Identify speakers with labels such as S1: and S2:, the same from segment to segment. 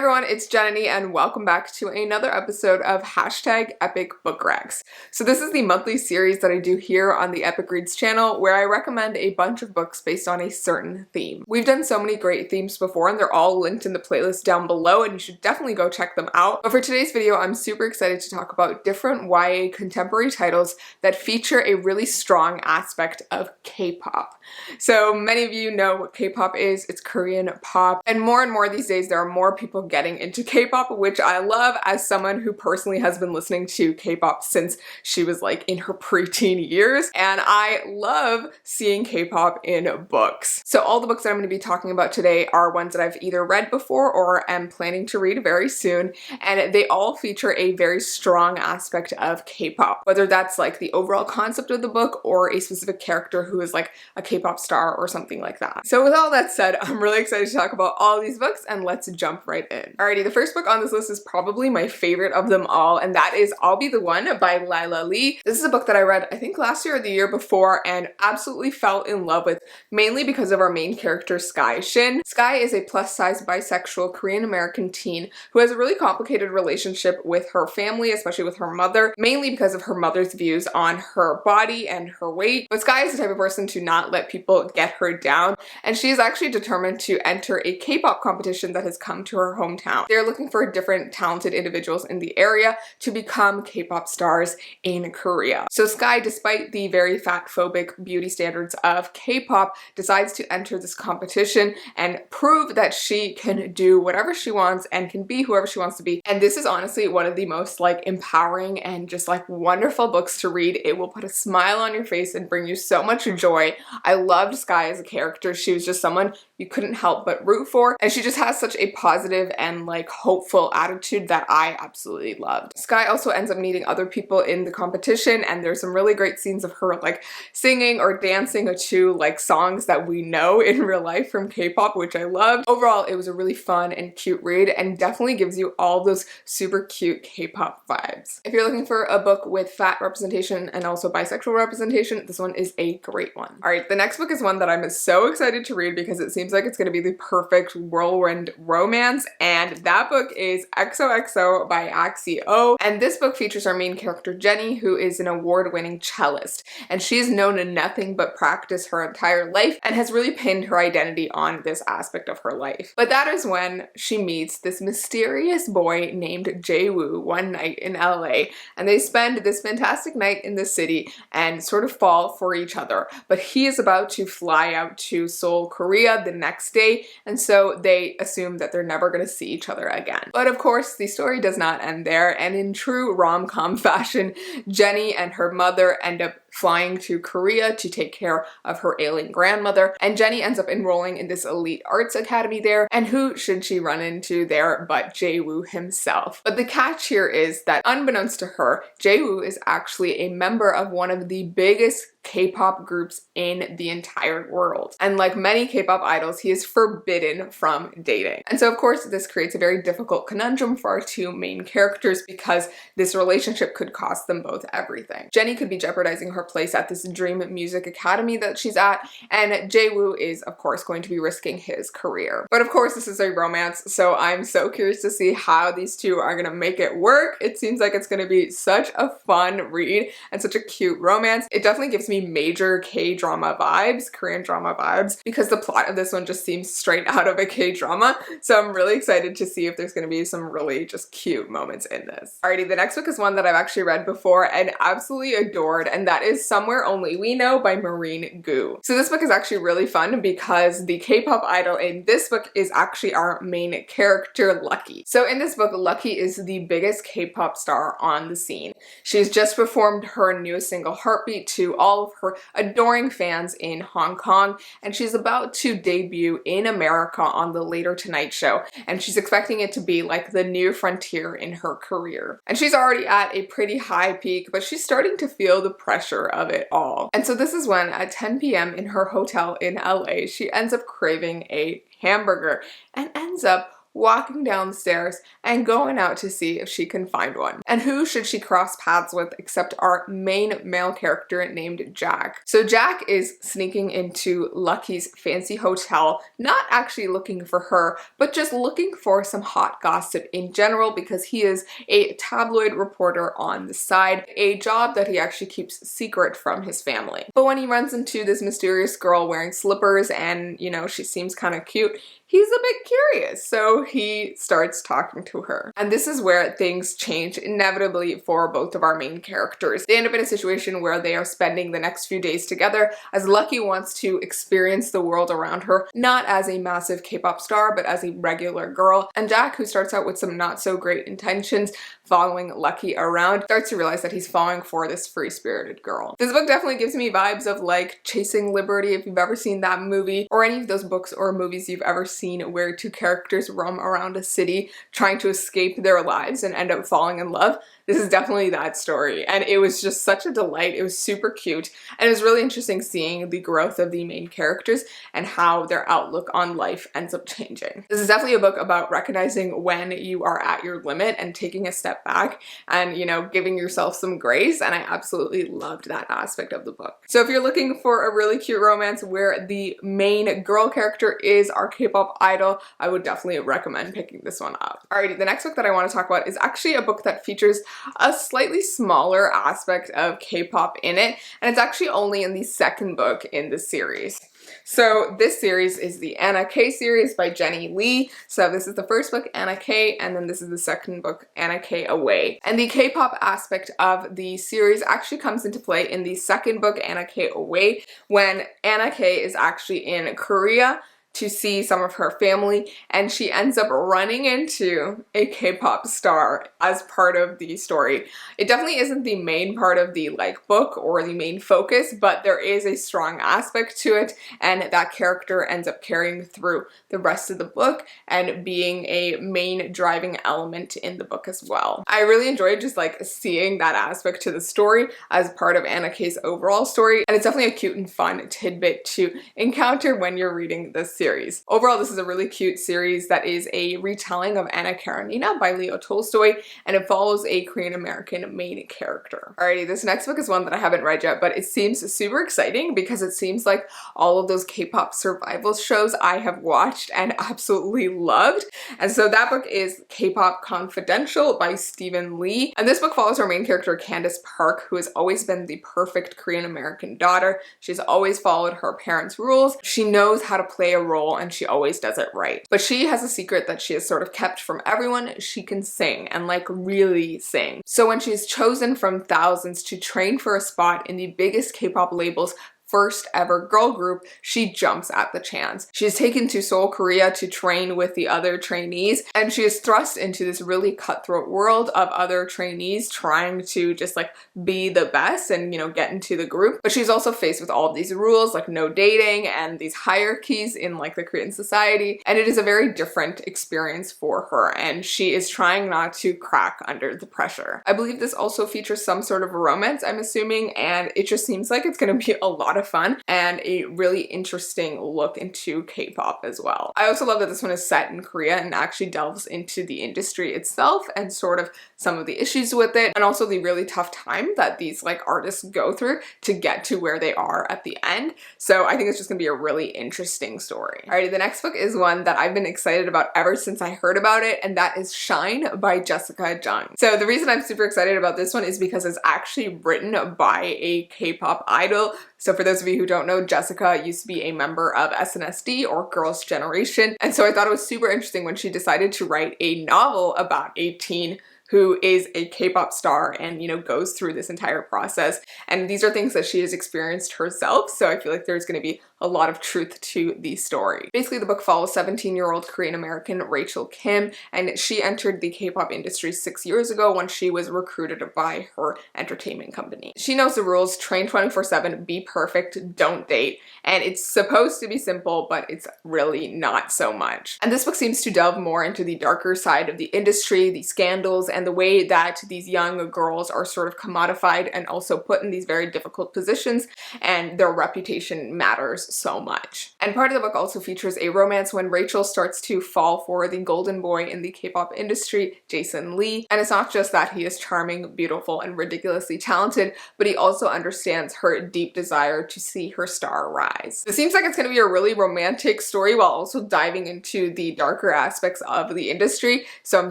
S1: everyone, it's Jananie and welcome back to another episode of #EpicBookRecs. So this is the monthly series that I do here on the Epic Reads channel where I recommend a bunch of books based on a certain theme. We've done so many great themes before and they're all linked in the playlist down below and you should definitely go check them out. But for today's video, I'm super excited to talk about different YA contemporary titles that feature a really strong aspect of K-pop. So many of you know what K-pop is. It's Korean pop, and more these days there are more people getting into K-pop, which I love as someone who personally has been listening to K-pop since she was like in her preteen years, and I love seeing K-pop in books. So all the books that I'm going to be talking about today are ones that I've either read before or am planning to read very soon, and they all feature a very strong aspect of K-pop, whether that's like the overall concept of the book or a specific character who is like a K-pop star or something like that. So with all that said, I'm really excited to talk about all these books and let's jump right in. Alrighty, the first book on this list is probably my favorite of them all, and that is I'll Be the One by Lila Lee. This is a book that I read I think last year or the year before and absolutely fell in love with, mainly because of our main character Sky Shin. Sky is a plus-size bisexual Korean American teen who has a really complicated relationship with her family, especially with her mother, mainly because of her mother's views on her body and her weight. But Sky is the type of person to not let people get her down, and she is actually determined to enter a K-pop competition that has come to her hometown. They're looking for different talented individuals in the area to become K-pop stars in Korea. So Sky, despite the very fat-phobic beauty standards of K-pop, decides to enter this competition and prove that she can do whatever she wants and can be whoever she wants to be. And this is honestly one of the most like empowering and just like wonderful books to read. It will put a smile on your face and bring you so much joy. I loved Sky as a character. She was just someone you couldn't help but root for, and she just has such a positive and like hopeful attitude that I absolutely loved. Sky also ends up meeting other people in the competition, and there's some really great scenes of her like singing or dancing to like songs that we know in real life from K-pop, which I loved. Overall, it was a really fun and cute read and definitely gives you all those super cute K-pop vibes. If you're looking for a book with fat representation and also bisexual representation, this one is a great one. Alright, the next book is one that I'm so excited to read because it seems like it's going to be the perfect whirlwind romance, and that book is Xoxo by Axio. And this book features our main character Jennie, who is an award-winning cellist, and she's known to nothing but practice her entire life and has really pinned her identity on this aspect of her life. But that is when she meets this mysterious boy named Jae-woo one night in LA, and they spend this fantastic night in the city and sort of fall for each other. But he is about to fly out to Seoul, Korea the next day, and so they assume that they're never going to see each other again. But of course, the story does not end there, and in true rom-com fashion, Jennie and her mother end up flying to Korea to take care of her ailing grandmother, and Jennie ends up enrolling in this elite arts academy there, and who should she run into there but Jae-woo himself. But the catch here is that unbeknownst to her, Jae-woo is actually a member of one of the biggest K-pop groups in the entire world. And like many K-pop idols, he is forbidden from dating. And so of course this creates a very difficult conundrum for our two main characters because this relationship could cost them both everything. Jennie could be jeopardizing her place at this dream music academy that she's at, and Jae-woo is of course going to be risking his career. But of course this is a romance, so I'm so curious to see how these two are gonna make it work. It seems like it's gonna be such a fun read and such a cute romance. It definitely gives me major K-drama vibes, Korean drama vibes, because the plot of this one just seems straight out of a K-drama. So I'm really excited to see if there's going to be some really just cute moments in this. Alrighty, the next book is one that I've actually read before and absolutely adored, and that is Somewhere Only We Know by Marinegoo. So this book is actually really fun because the K-pop idol in this book is actually our main character, Lucky. So in this book, Lucky is the biggest K-pop star on the scene. She's just performed her newest single, Heartbeat, to all of her adoring fans in Hong Kong, and she's about to debut in America on the Later Tonight Show, and she's expecting it to be like the new frontier in her career. And she's already at a pretty high peak, but she's starting to feel the pressure of it all. And so this is when at 10 p.m. in her hotel in LA, she ends up craving a hamburger and ends up walking down the stairs and going out to see if she can find one. And who should she cross paths with except our main male character named Jack. So Jack is sneaking into Lucky's fancy hotel, not actually looking for her, but just looking for some hot gossip in general because he is a tabloid reporter on the side, a job that he actually keeps secret from his family. But when he runs into this mysterious girl wearing slippers and, you know, she seems kind of cute, he's a bit curious, so he starts talking to her. And this is where things change inevitably for both of our main characters. They end up in a situation where they are spending the next few days together as Lucky wants to experience the world around her, not as a massive K-pop star, but as a regular girl. And Jack, who starts out with some not so great intentions, following Lucky around, starts to realize that he's falling for this free-spirited girl. This book definitely gives me vibes of like Chasing Liberty, if you've ever seen that movie, or any of those books or movies you've ever seen where two characters roam around a city trying to escape their lives and end up falling in love. This is definitely that story, and it was just such a delight. It was super cute, and it was really interesting seeing the growth of the main characters and how their outlook on life ends up changing. This is definitely a book about recognizing when you are at your limit and taking a step back and, you know, giving yourself some grace, and I absolutely loved that aspect of the book. So if you're looking for a really cute romance where the main girl character is our K-pop idol, I would definitely recommend picking this one up. Alrighty, the next book that I want to talk about is actually a book that features a slightly smaller aspect of K-pop in it, and it's actually only in the second book in the series. So this series is the Anna K series by Jananie Lee. So this is the first book, Anna K, and then this is the second book, Anna K Away. And the K-pop aspect of the series actually comes into play in the second book, Anna K Away, when Anna K is actually in Korea to see some of her family, and she ends up running into a K-pop star as part of the story. It definitely isn't the main part of the book or the main focus, but there is a strong aspect to it, and that character ends up carrying through the rest of the book and being a main driving element in the book as well. I really enjoyed just seeing that aspect to the story as part of Anna K's overall story, and it's definitely a cute and fun tidbit to encounter when you're reading this series. Overall, this is a really cute series that is a retelling of Anna Karenina by Leo Tolstoy, and it follows a Korean American main character. Alrighty, this next book is one that I haven't read yet, but it seems super exciting because it seems like all of those K-pop survival shows I have watched and absolutely loved. And so that book is KPop Confidential by Stephen Lee. And this book follows our main character, Candace Park, who has always been the perfect Korean American daughter. She's always followed her parents' rules. She knows how to play a role and she always does it right. But she has a secret that she has sort of kept from everyone. She can sing and really sing. So when she's chosen from thousands to train for a spot in the biggest K-pop label's first ever girl group, she jumps at the chance. She is taken to Seoul, Korea to train with the other trainees, and she is thrust into this really cutthroat world of other trainees trying to just be the best and, get into the group. But she's also faced with all of these rules, no dating and these hierarchies in the Korean society, and it is a very different experience for her, and she is trying not to crack under the pressure. I believe this also features some sort of romance, I'm assuming, and it just seems like it's going to be a lot of fun and a really interesting look into K-pop as well. I also love that this one is set in Korea and actually delves into the industry itself and sort of some of the issues with it, and also the really tough time that these artists go through to get to where they are at the end. So I think it's just gonna be a really interesting story. Alrighty, the next book is one that I've been excited about ever since I heard about it, and that is Shine by Jessica Jung. So the reason I'm super excited about this one is because it's actually written by a K-pop idol. So for those of you who don't know, Jessica used to be a member of SNSD or Girls' Generation, and so I thought it was super interesting when she decided to write a novel about a teen who is a K-pop star and, goes through this entire process. And these are things that she has experienced herself, so I feel like there's going to be a lot of truth to the story. Basically, the book follows 17-year-old Korean American Rachel Kim, and she entered the K-pop industry 6 years ago when she was recruited by her entertainment company. She knows the rules: train 24/7, be perfect, don't date, and it's supposed to be simple, but it's really not so much. And this book seems to delve more into the darker side of the industry, the scandals, and the way that these young girls are sort of commodified and also put in these very difficult positions, and their reputation matters so much. And part of the book also features a romance when Rachel starts to fall for the golden boy in the K-pop industry, Jason Lee. And it's not just that he is charming, beautiful, and ridiculously talented, but he also understands her deep desire to see her star rise. It seems like it's going to be a really romantic story while also diving into the darker aspects of the industry, so I'm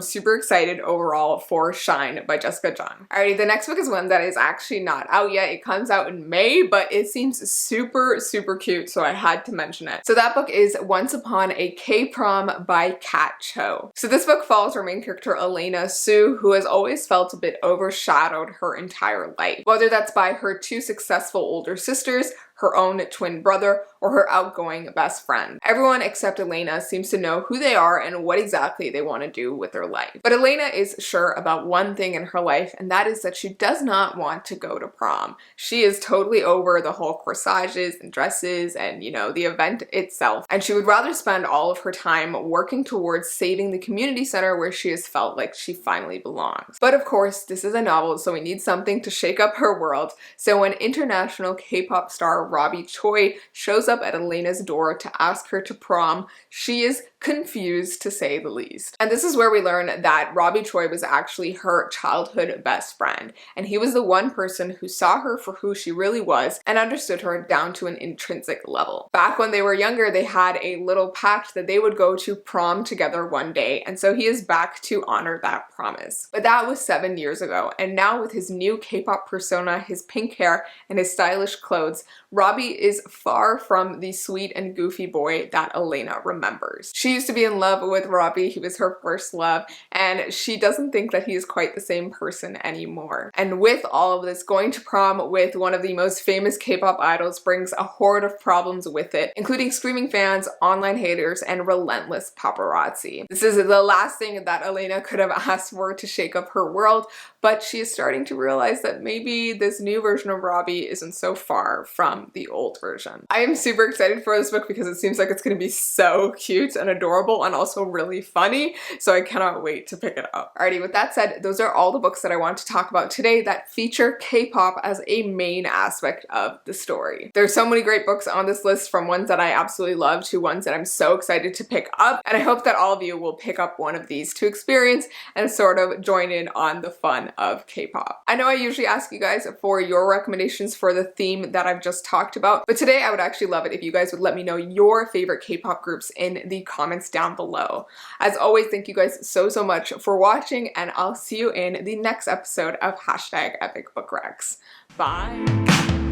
S1: super excited overall for SHINee by Jessica Jung. Alrighty, the next book is one that is actually not out yet. It comes out in May, but it seems super cute, so I had to mention it. So that book is Once Upon a K-Prom by Kat Cho. So this book follows our main character Elena Sue, who has always felt a bit overshadowed her entire life. Whether that's by her two successful older sisters, her own twin brother, or her outgoing best friend. Everyone except Elena seems to know who they are and what exactly they want to do with their life. But Elena is sure about one thing in her life, and that is that she does not want to go to prom. She is totally over the whole corsages and dresses and, you know, the event itself. And she would rather spend all of her time working towards saving the community center where she has felt like she finally belongs. But of course, this is a novel, so we need something to shake up her world. So when international K-pop star Robbie Choi shows up at Elena's door to ask her to prom, she is confused to say the least. And this is where we learn that Robbie Choi was actually her childhood best friend, and he was the one person who saw her for who she really was and understood her down to an intrinsic level. Back when they were younger, they had a little pact that they would go to prom together one day, and so he is back to honor that promise. But that was 7 years ago, and now with his new K-pop persona, his pink hair, and his stylish clothes, Robbie is far from the sweet and goofy boy that Elena remembers. She used to be in love with Robbie, he was her first love, and she doesn't think that he is quite the same person anymore. And with all of this, going to prom with one of the most famous K-pop idols brings a horde of problems with it, including screaming fans, online haters, and relentless paparazzi. This is the last thing that Elena could have asked for to shake up her world, but she is starting to realize that maybe this new version of Robbie isn't so far from the old version. I am super excited for this book because it seems like it's going to be so cute and adorable and also really funny, so I cannot wait to pick it up. Alrighty, with that said, those are all the books that I want to talk about today that feature K-pop as a main aspect of the story. There's so many great books on this list, from ones that I absolutely love to ones that I'm so excited to pick up, and I hope that all of you will pick up one of these to experience and sort of join in on the fun of K-pop. I know I usually ask you guys for your recommendations for the theme that I've just talked about, but today I would actually love it if you guys would let me know your favorite K-pop groups in the comments down below. As always, thank you guys so much for watching, and I'll see you in the next episode of #EpicBookRecs. Bye!